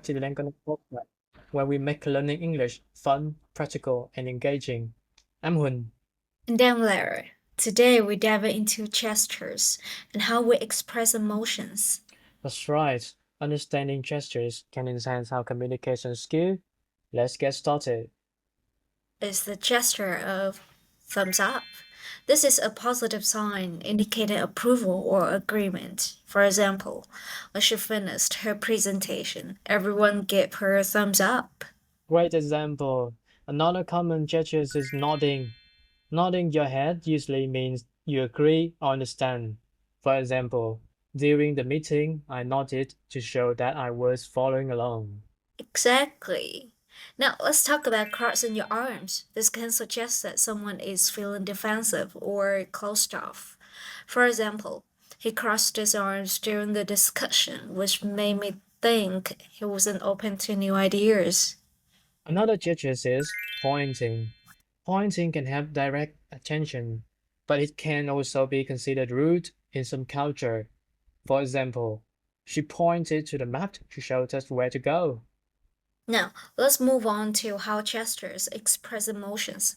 to the Lincoln Podcast, where we make learning English fun, practical, and engaging. I'm Huân. And I'm Lara. Today we dive into gestures and how we express emotions. That's right. Understanding gestures can enhance our communication skill. Let's get started. Is the gesture of thumbs up. This is a positive sign indicating approval or agreement. For example, when she finished her presentation, everyone gave her a thumbs up. Great example. Another common gesture is nodding. Nodding your head usually means you agree or understand. For example, during the meeting, I nodded to show that I was following along. Exactly. Now let's talk about crossing your arms. This can suggest that someone is feeling defensive or closed off. For example, he crossed his arms during the discussion, which made me think he wasn't open to new ideas. Another gesture is pointing. Pointing can have direct attention, but it can also be considered rude in some culture. For example, she pointed to the map to show us where to go. Now, let's move on to how gestures express emotions.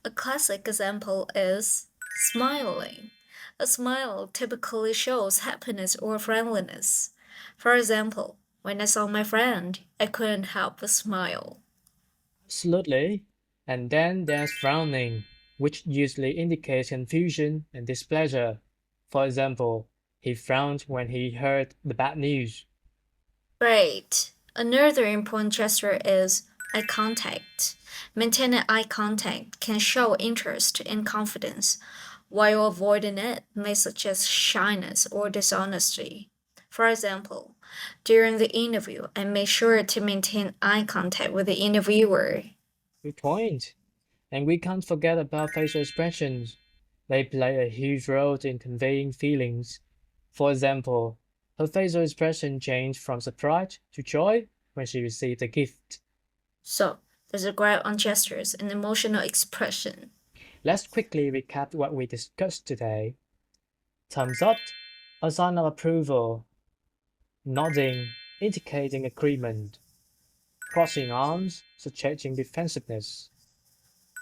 A classic example is smiling. A smile typically shows happiness or friendliness. For example, when I saw my friend, I couldn't help but smile. Absolutely. And then there's frowning, which usually indicates confusion and displeasure. For example, he frowned when he heard the bad news. Great. Another important gesture is eye contact. Maintaining eye contact can show interest and confidence, while avoiding it may suggest shyness or dishonesty. For example, during the interview, I made sure to maintain eye contact with the interviewer. Good point. And we can't forget about facial expressions. They play a huge role in conveying feelings. For example, her facial expression changed from surprise to joy when she received a gift. So, there's a grab on gestures and emotional expression. Let's quickly recap what we discussed today. Thumbs up, a sign of approval. Nodding, indicating agreement. Crossing arms, suggesting defensiveness.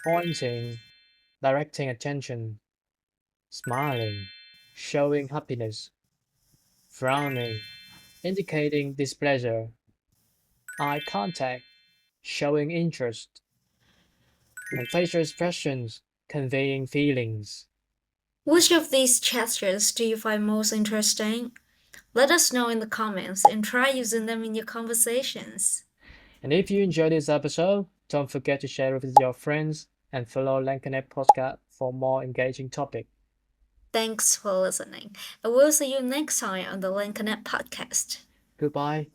Pointing, directing attention. Smiling, showing happiness. Frowning, indicating displeasure. Eye contact, showing interest. And facial expressions, conveying feelings. Which of these gestures do you find most interesting? Let us know in the comments and try using them in your conversations. And if you enjoyed this episode, don't forget to share it with your friends and follow Lankanet Podcast for more engaging topics. Thanks for listening, and we'll see you next time on the Lincoln Podcast. Goodbye.